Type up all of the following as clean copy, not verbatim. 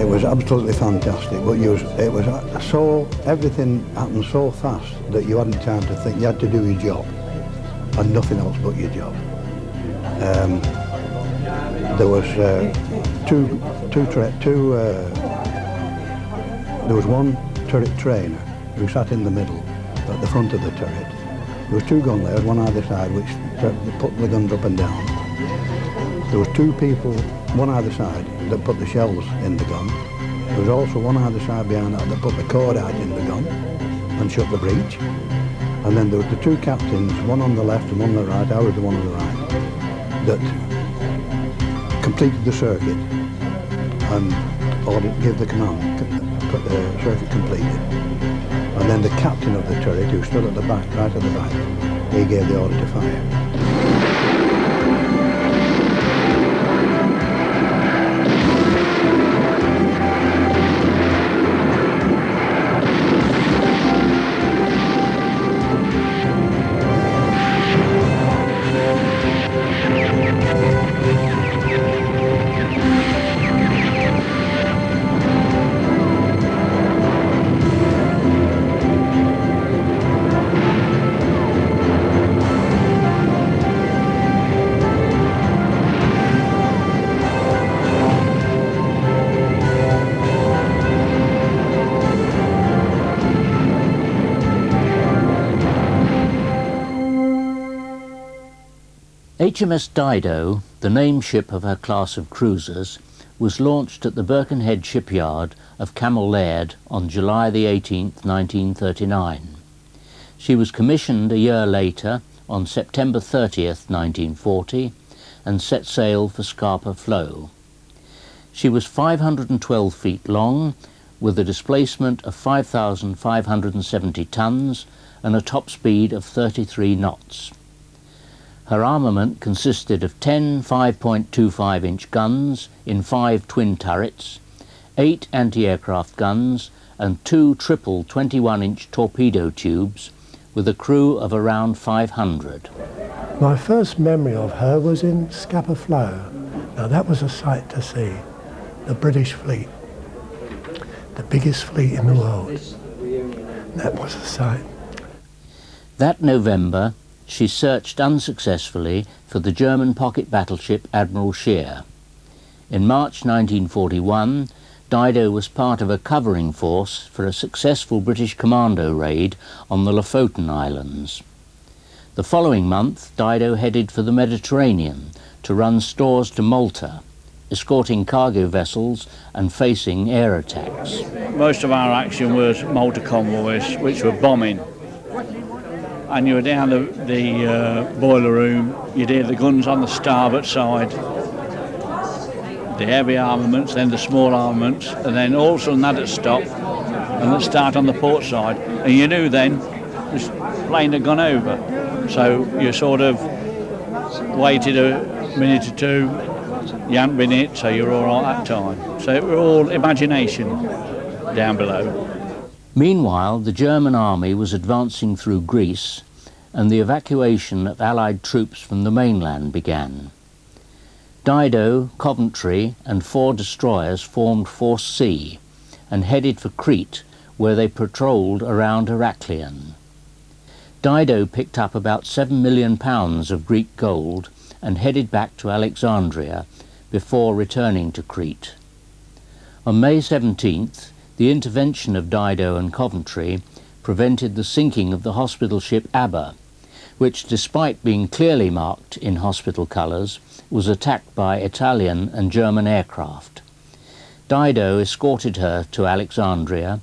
It was absolutely fantastic, but everything happened so fast that you hadn't time to think. You had to do your job, and nothing else but your job. There was there was one turret trainer who sat in the middle at the front of the turret. There was two gun layers, one either side, which put the guns up and down. There was two people, one either side, that put the shells in the gun. There was also one either side behind that put the cordage in the gun and shut the breech. And then there were the two captains, one on the left and one on the right. I was the one on the right, that completed the circuit and gave the command, circuit completed. And then the captain of the turret, who stood at the back, right at the back, he gave the order to fire. H.M.S. DIDO, the name ship of her class of cruisers, was launched at the Birkenhead shipyard of Camel Laird on July the 18th, 1939. She was commissioned a year later on September 30th, 1940, and set sail for Scapa Flow. She was 512 feet long, with a displacement of 5,570 tons and a top speed of 33 knots. Her armament consisted of 10 5.25-inch guns in 5 twin turrets, 8 anti-aircraft guns and 2 triple 21-inch torpedo tubes, with a crew of around 500. My first memory of her was in Scapa Flow. Now that was a sight to see. The British fleet, the biggest fleet in the world. That was a sight. That November, she searched unsuccessfully for the German pocket battleship Admiral Scheer. In March 1941, DIDO was part of a covering force for a successful British commando raid on the Lofoten Islands. The following month, DIDO headed for the Mediterranean to run stores to Malta, escorting cargo vessels and facing air attacks. Most of our action was Malta convoys, which were bombing. And you were down the boiler room, you'd hear the guns on the starboard side, the heavy armaments, then the small armaments, and then all of a sudden that'd stop and it'd start on the port side. And you knew then this plane had gone over. So you sort of waited a minute or two, you hadn't been hit, so you were all right that time. So it was all imagination down below. Meanwhile, the German army was advancing through Greece, and the evacuation of Allied troops from the mainland began. DIDO, Coventry and 4 destroyers formed Force C and headed for Crete, where they patrolled around Heraklion. DIDO picked up about £7 million of Greek gold and headed back to Alexandria before returning to Crete. On May 17th, the intervention of DIDO and Coventry prevented the sinking of the hospital ship Abba, which, despite being clearly marked in hospital colours, was attacked by Italian and German aircraft. DIDO escorted her to Alexandria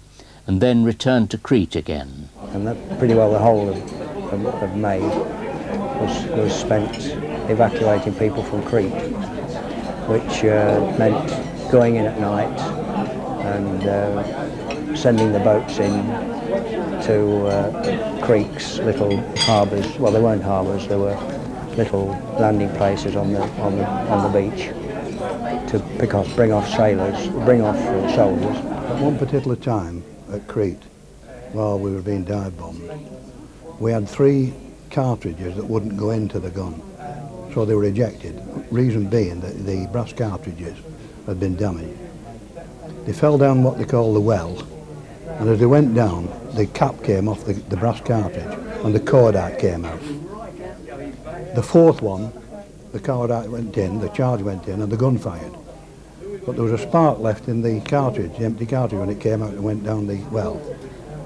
and then returned to Crete again. And that pretty well the whole of May was spent evacuating people from Crete, which meant going in at night and sending the boats in to creeks, little harbours. Well, they weren't harbours; they were little landing places on the beach to bring off sailors, bring off soldiers. At one particular time at Crete, while we were being dive bombed, we had 3 cartridges that wouldn't go into the gun, so they were ejected. Reason being that the brass cartridges had been damaged. They fell down what they call the well, and as they went down, the cap came off the brass cartridge, and the cordite came out. The fourth one, the cordite went in, the charge went in, and the gun fired. But there was a spark left in the cartridge, the empty cartridge, when it came out and went down the well,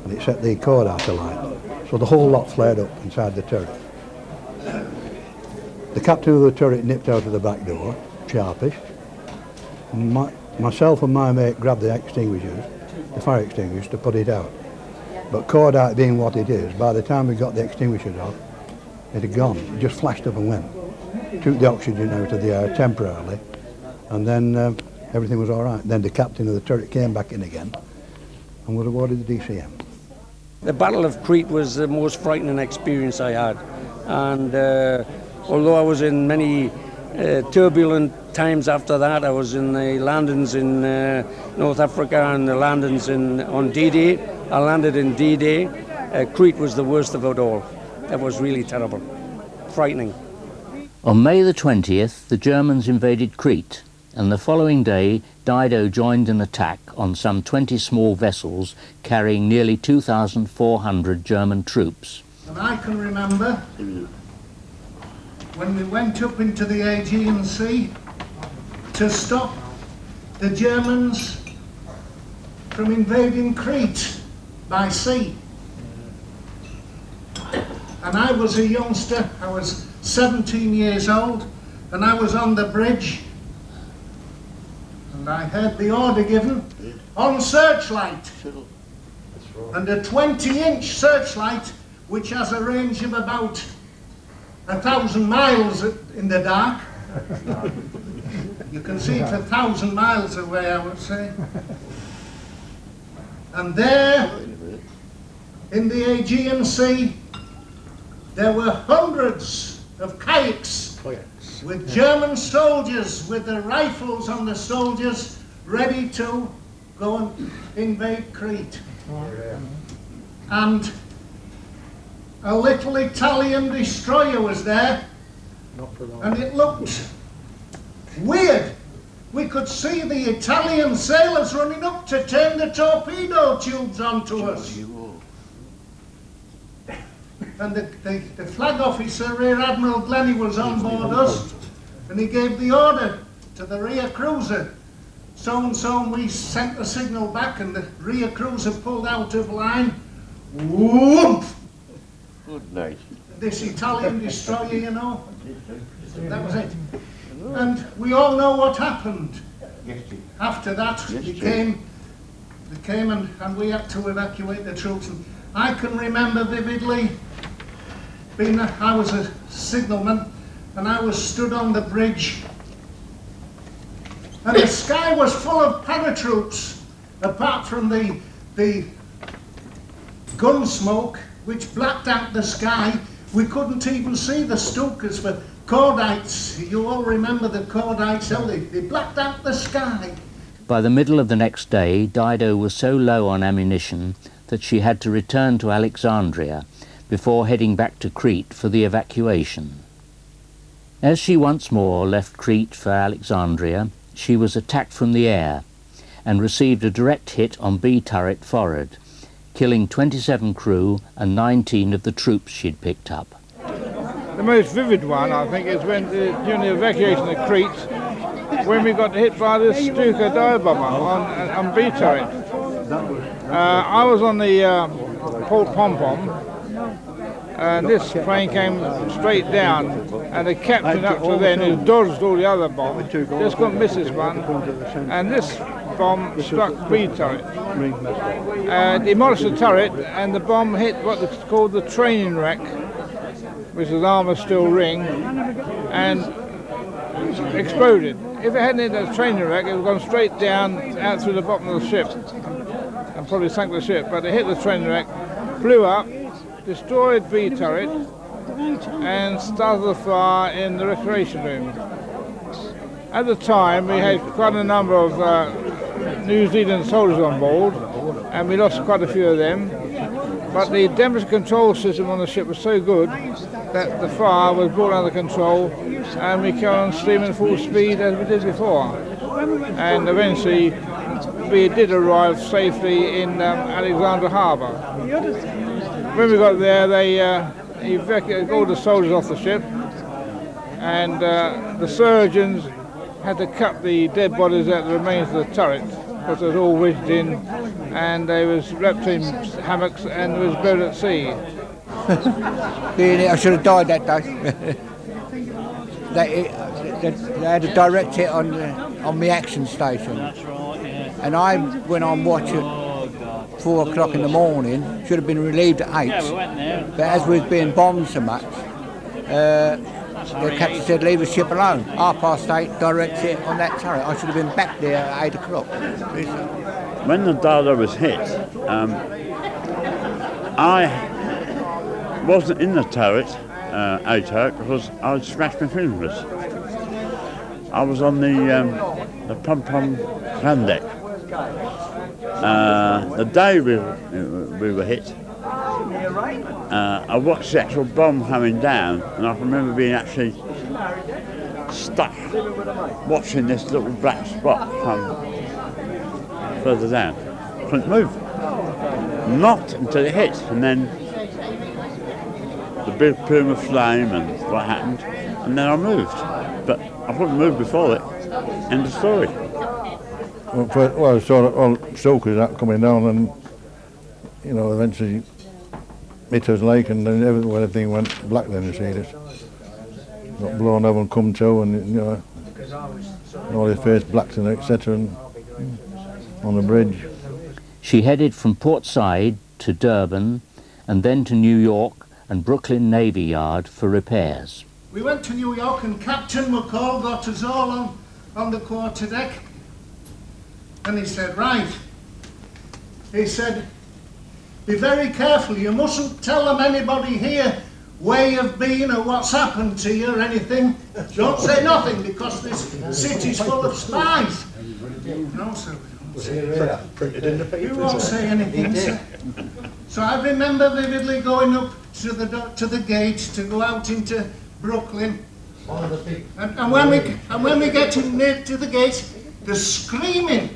and it set the cordite alight. So the whole lot flared up inside the turret. The captain of the turret nipped out of the back door, sharpish. Myself and my mate grabbed the extinguishers, the fire extinguishers, to put it out. But cordite being what it is, by the time we got the extinguishers off, it had gone. It just flashed up and went. Took the oxygen out of the air temporarily, and then everything was all right. Then the captain of the turret came back in again and was awarded the DCM. The Battle of Crete was the most frightening experience I had, and although I was in many turbulent times after that, I was in the landings in North Africa and the landings on D-Day. I landed in D-Day. Crete was the worst of it all. That was really terrible, frightening. On May the 20th, the Germans invaded Crete, and the following day, DIDO joined an attack on some 20 small vessels carrying nearly 2,400 German troops. And I can remember when we went up into the Aegean Sea to stop the Germans from invading Crete by sea. And I was a youngster, I was 17 years old, and I was on the bridge, and I heard the order given, on searchlight, and a 20-inch searchlight which has a range of about 1,000 miles in the dark. You can see it 1,000 miles away, I would say. And there, in the Aegean Sea, there were hundreds of kayaks with German soldiers, with their rifles on the soldiers, ready to go and invade Crete. And a little Italian destroyer was there, and it looked weird. We could see the Italian sailors running up to turn the torpedo tubes onto us. And the flag officer, Rear Admiral Glennie, was on board us, and he gave the order to the rear cruiser. So and so, and we sent the signal back, and the rear cruiser pulled out of line. Whoop! Good night. This Italian destroyer, you know, that was it. And we all know what happened. After that, they came and we had to evacuate the troops. And I can remember vividly I was a signalman, and I was stood on the bridge, and the sky was full of paratroops, apart from the gun smoke which blacked out the sky. We couldn't even see the stokers for cordites. You all remember the cordites, how they blacked out the sky. By the middle of the next day, DIDO was so low on ammunition that she had to return to Alexandria before heading back to Crete for the evacuation. As she once more left Crete for Alexandria, she was attacked from the air and received a direct hit on B turret forward, killing 27 crew and 19 of the troops she'd picked up. The most vivid one, I think, is when during the evacuation of Crete, when we got hit by this Stuka dive bomber on B turret. I was on the port pom-pom, and this plane came straight down, and the captain up to then, who dodged all the other bombs, just couldn't miss this one, and this bomb struck B turret. Demolished the turret, and the bomb hit what is called the training wreck, which is armour steel ring, and exploded. If it hadn't hit the training wreck, it would have gone straight down out through the bottom of the ship and probably sunk the ship. But it hit the training wreck, blew up, destroyed B turret, and started the fire in the recreation room. At the time, we had quite a number of New Zealand soldiers on board, and we lost quite a few of them. But the temperature control system on the ship was so good that the fire was brought under control, and we carried on steaming full speed as we did before. And eventually we did arrive safely in Alexandra Harbour. When we got there, they evacuated all the soldiers off the ship, and the surgeons had to cut the dead bodies out of the remains of the turret because it was all wedged in, and they was wrapped in hammocks and was buried at sea. I should have died that day. They had a direct hit on the action station. That's right, yeah. And I went on watch at 4 o'clock in the morning, should have been relieved at 8. Yeah, we went there. But as we was being bombed so much, the captain said, leave the ship alone. 8:30, direct hit on that turret. I should have been back there at 8 o'clock. When the DIDO was hit, I wasn't in the turret, because I was smashed my fingers. I was on the pom-pom plan deck. The day we were hit, I watched the actual bomb coming down, and I can remember being actually stuck watching this little black spot come further down. Couldn't move. Not until it hit, and then the big plume of flame and what happened, and then I moved. But I couldn't move before it. End of story. Well, I saw all stokers that coming down, and eventually Mitter's Lake, and then everything went black. Then you see this got blown over and come to, and all his face blacked and etc. And on the bridge. She headed from Port Said to Durban and then to New York and Brooklyn Navy Yard for repairs. We went to New York and Captain McCall got us all on the quarterdeck. And he said, right, he said, be very careful, you mustn't tell them anybody here where you've been or what's happened to you or anything. Don't say nothing because this city's full of spies. No, sir. You won't say anything, sir. So I remember vividly going up to the gate to go out into Brooklyn. And when we get near to the gate, there's screaming,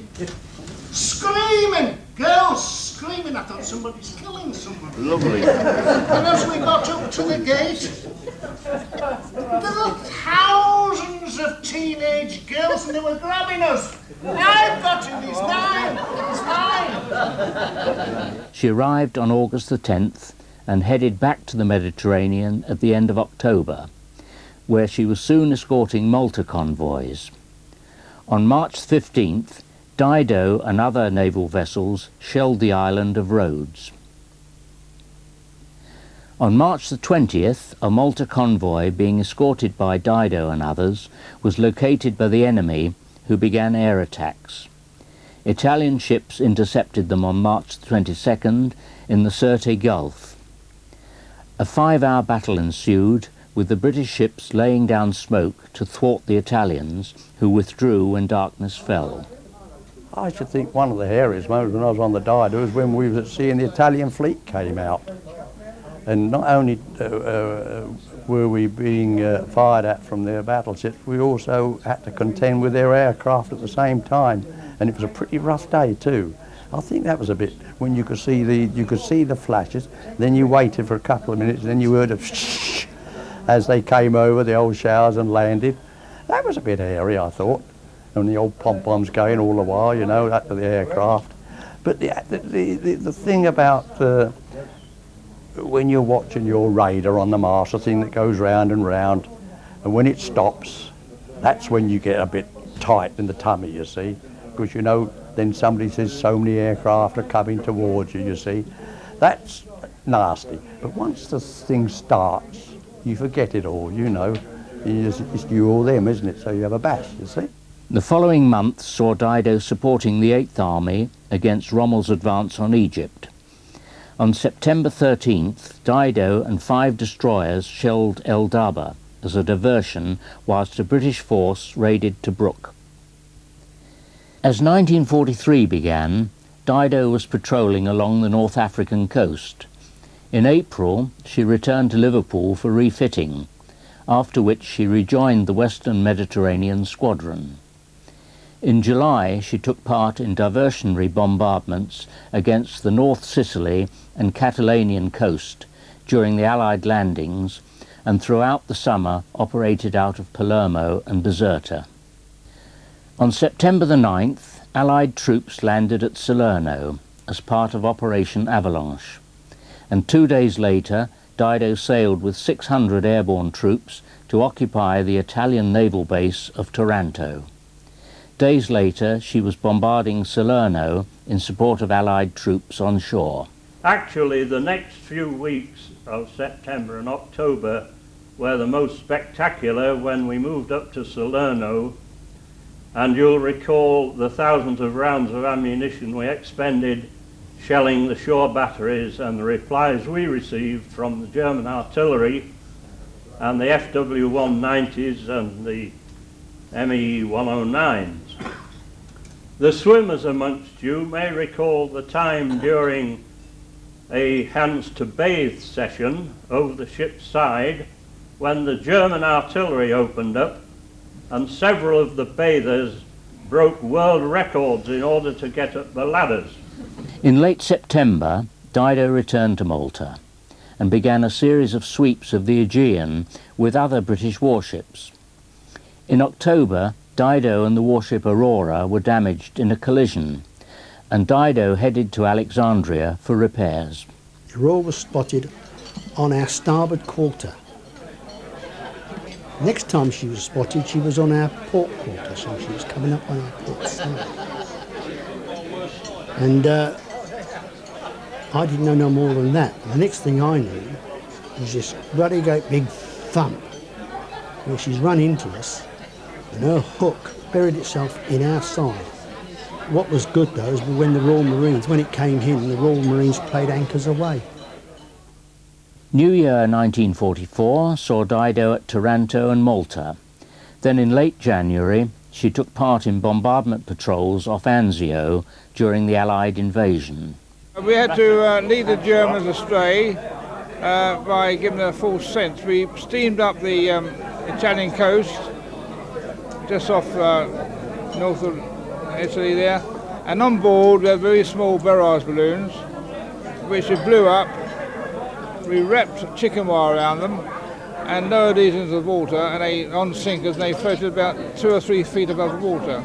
girls screaming. I thought somebody's killing someone. Lovely. And as we got up to the gate, there were thousands of teenage girls, and they were grabbing us. I've got him, he's mine. She arrived on August the 10th and headed back to the Mediterranean at the end of October, where she was soon escorting Malta convoys. On March 15th, DIDO and other naval vessels shelled the island of Rhodes. On March the 20th, a Malta convoy being escorted by DIDO and others was located by the enemy, who began air attacks. Italian ships intercepted them on March the 22nd in the Sirte Gulf. A 5-hour battle ensued, with the British ships laying down smoke to thwart the Italians, who withdrew when darkness fell. I should think one of the hairiest moments when I was on the Dido was when we were at sea and the Italian fleet came out. And not only were we being fired at from their battleships, we also had to contend with their aircraft at the same time. And it was a pretty rough day too. I think that was a bit when you could see the flashes, then you waited for a couple of minutes, then you heard a shh as they came over the old showers and landed. That was a bit hairy, I thought. And the old pom-poms going all the while, you know, up to the aircraft. But the thing about when you're watching your radar on the mast, the thing that goes round and round, and when it stops, that's when you get a bit tight in the tummy, you see, because you know then somebody says so many aircraft are coming towards you, you see. That's nasty. But once the thing starts, you forget it all, you know. It's you or them, isn't it? So you have a bash, you see. The following month saw DIDO supporting the 8th Army against Rommel's advance on Egypt. On September 13th, DIDO and 5 destroyers shelled El Daba as a diversion whilst a British force raided Tobruk. As 1943 began, DIDO was patrolling along the North African coast. In April, she returned to Liverpool for refitting, after which she rejoined the Western Mediterranean Squadron. In July, she took part in diversionary bombardments against the North Sicily and Catalanian coast during the Allied landings, and throughout the summer operated out of Palermo and Bizerta. On September the 9th, Allied troops landed at Salerno as part of Operation Avalanche, and 2 days later Dido sailed with 600 airborne troops to occupy the Italian naval base of Taranto. Days later, she was bombarding Salerno in support of Allied troops on shore. Actually, the next few weeks of September and October were the most spectacular when we moved up to Salerno, and you'll recall the thousands of rounds of ammunition we expended shelling the shore batteries and the replies we received from the German artillery and the FW-190s and the ME-109s. The swimmers amongst you may recall the time during a hands to bathe session over the ship's side when the German artillery opened up and several of the bathers broke world records in order to get up the ladders. In late September, Dido returned to Malta and began a series of sweeps of the Aegean with other British warships. In October, Dido and the warship Aurora were damaged in a collision, and Dido headed to Alexandria for repairs. Aurora was spotted on our starboard quarter. Next time she was spotted, she was on our port quarter, so she was coming up on our port side. And I didn't know no more than that. The next thing I knew was this bloody great big thump where she's run into us and her hook buried itself in our side. What was good though is when the Royal Marines, when it came in, the Royal Marines played anchors away. New Year 1944 saw Dido at Taranto and Malta. Then in late January, she took part in bombardment patrols off Anzio during the Allied invasion. We had to lead the Germans astray by giving them a false sense. We steamed up the Italian coast, just off north of Italy there, and on board we had very small barrage balloons, which we blew up. We wrapped chicken wire around them and lowered these into the water, and they on sinkers, and they floated about 2 or 3 feet above the water.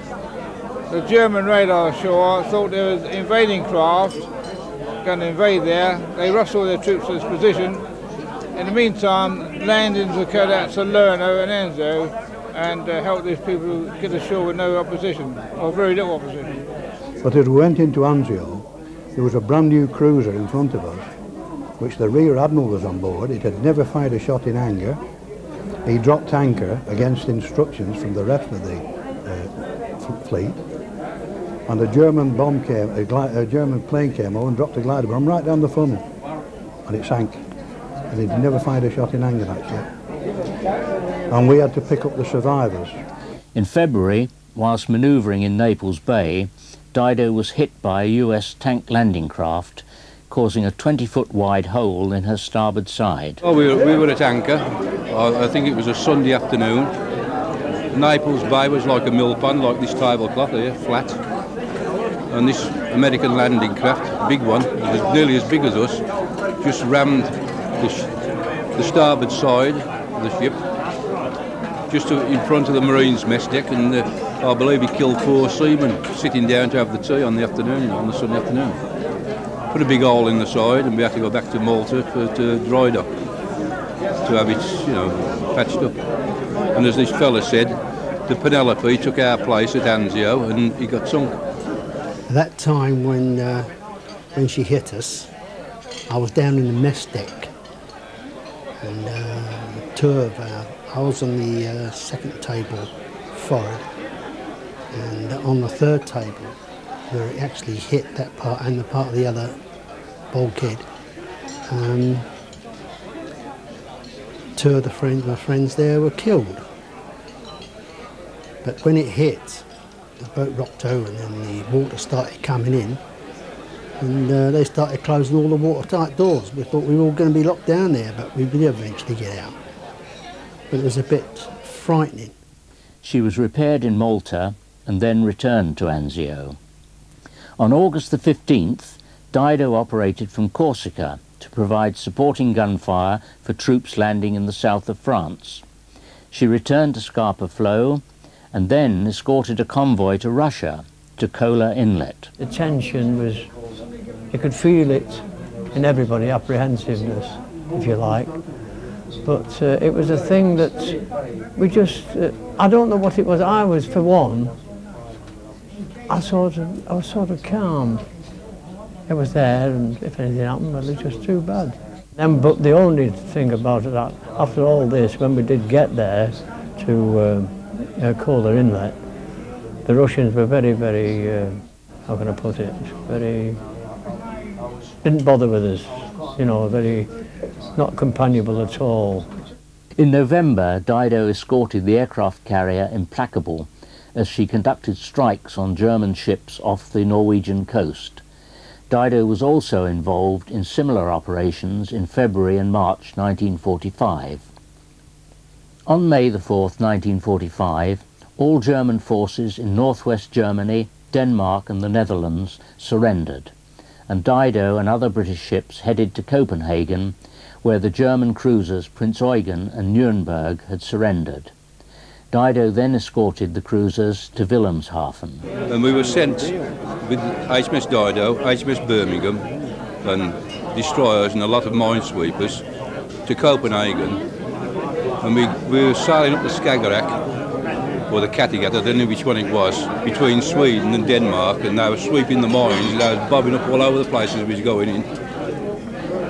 The German radar ashore thought there was invading craft going to invade there. They rushed all their troops to this position. In the meantime, landings occurred at Salerno and Anzio and helped these people get ashore with no opposition, or very little opposition. But as we went into Anzio, there was a brand new cruiser in front of us, which the rear admiral was on board. It had never fired a shot in anger. He dropped anchor against instructions from the rest of the fleet, and a German bomb came, a German plane came over and dropped a glider bomb right down the funnel, and it sank. And he'd never fired a shot in anger, that ship. And we had to pick up the survivors. In February, whilst manoeuvring in Naples Bay, Dido was hit by a US tank landing craft, causing a 20-foot wide hole in her starboard side. Oh, we were at anchor. I think it was a Sunday afternoon. Naples Bay was like a mill pond, like this tablecloth here, flat. And this American landing craft, big one, nearly as big as us, just rammed the starboard side of the ship, just in front of the Marines' mess deck, and I believe he killed 4 seamen sitting down to have the tea on the afternoon, on the Sunday afternoon. Put a big hole in the side, and we had to go back to Malta to dry dock to have it, patched up. And as this fella said, the Penelope took our place at Anzio, and he got sunk. At that time when she hit us, I was down in the mess deck, and 2 of I was on the second table forward, and on the third table, where it actually hit that part and the part of the other bulkhead. 2 of my friends there were killed. But when it hit, the boat rocked over and then the water started coming in, and they started closing all the watertight doors. We thought we were all going to be locked down there, but we did eventually get out. But it was a bit frightening. She was repaired in Malta and then returned to Anzio. On August the 15th, DIDO operated from Corsica to provide supporting gunfire for troops landing in the south of France. She returned to Scapa Flow and then escorted a convoy to Russia, to Kola Inlet. The tension was, you could feel it in everybody, apprehensiveness, if you like. But it was a thing that we just, I don't know what it was. I was, for one, I was sort of calm. It was there, and if anything happened, well, it was just too bad. But the only thing about it, after all this, when we did get there to Kola Inlet, the Russians were very, very, how can I put it, didn't bother with us, you know, very, not companionable at all. In November, DIDO escorted the aircraft carrier Implacable as she conducted strikes on German ships off the Norwegian coast. DIDO was also involved in similar operations in February and March 1945. On May the 4th, 1945, all German forces in northwest Germany, Denmark and the Netherlands surrendered, and DIDO and other British ships headed to Copenhagen, where the German cruisers Prinz Eugen and Nuremberg had surrendered. DIDO then escorted the cruisers to Wilhelmshaven. And we were sent with H.M.S. DIDO, H.M.S. Birmingham and destroyers and a lot of minesweepers to Copenhagen. And we were sailing up the Skagerrak, or the Kattegat, I don't know which one it was, between Sweden and Denmark, and they were sweeping the mines, and they were bobbing up all over the places we was going in.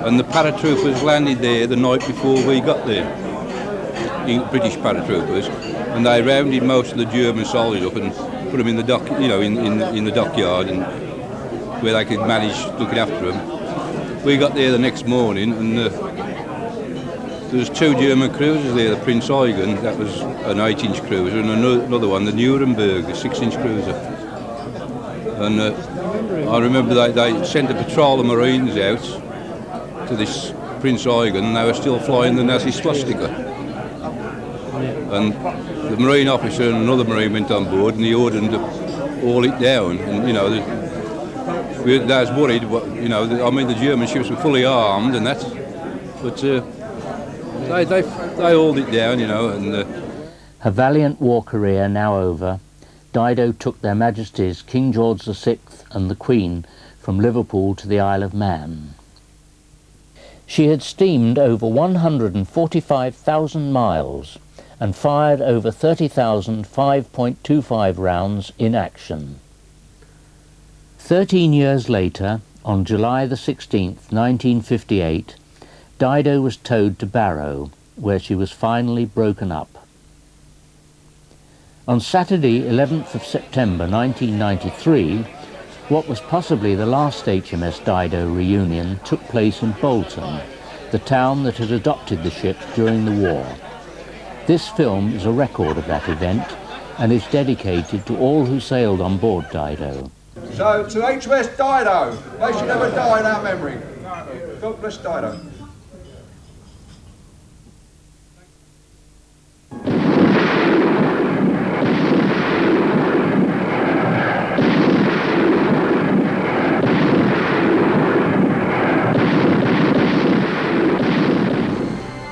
And the paratroopers landed there the night before we got there, British paratroopers, and they rounded most of the German soldiers up and put them in the dock, you know, in the dockyard, and where they could manage looking after them. We got there the next morning, and there was two German cruisers there, the Prinz Eugen, that was an 8-inch cruiser, and another one, the Nuremberg, a 6-inch cruiser. And I remember they sent a patrol of Marines out to this Prinz Eugen, and they were still flying the Nazi swastika. And the Marine officer and another Marine went on board, and he ordered them to haul it down. And, you know, they was worried, you know, I mean, the German ships were fully armed and that, but they hauled it down, you know. And her valiant war career now over, DIDO took Their Majesties King George VI and the Queen from Liverpool to the Isle of Man. She had steamed over 145,000 miles and fired over 30,000 5.25 rounds in action. 13 years later, on July the 16th, 1958, DIDO was towed to Barrow, where she was finally broken up. On Saturday, 11th of September 1993, what was possibly the last HMS DIDO reunion took place in Bolton, the town that had adopted the ship during the war. This film is a record of that event and is dedicated to all who sailed on board DIDO. So, to HMS DIDO, they should never die in our memory. God bless DIDO.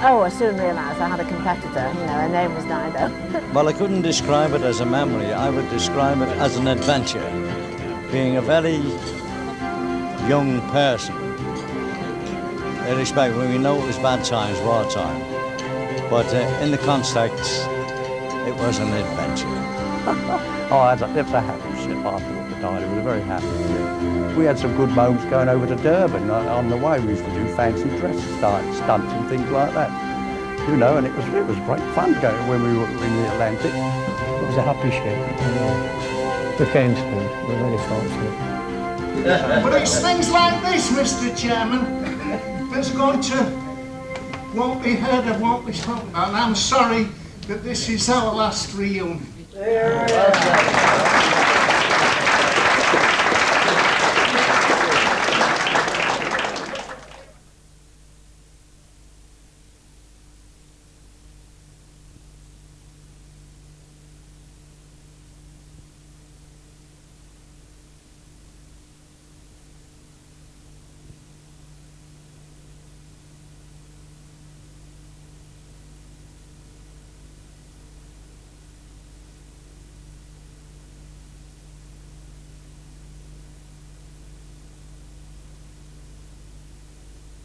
Oh, I soon realised I had a competitor, you know, her name was Dido. Well, I couldn't describe it as a memory, I would describe it as an adventure. Being a very young person, irrespective, we know it was bad times, wartime, but in the context, it was an adventure. It was a happy ship, I thought, the Dido. It was a very happy ship. We had some good moments going over to Durban. On the way, we used to do fancy dress stunts and things like that. You know, and it was great fun going when we were in the Atlantic. It was a happy ship. We came to them. We're very fortunate. But it's things like this, Mr. Chairman, that's going to won't be heard of, won't be spoken about. And I'm sorry that this is our last reunion.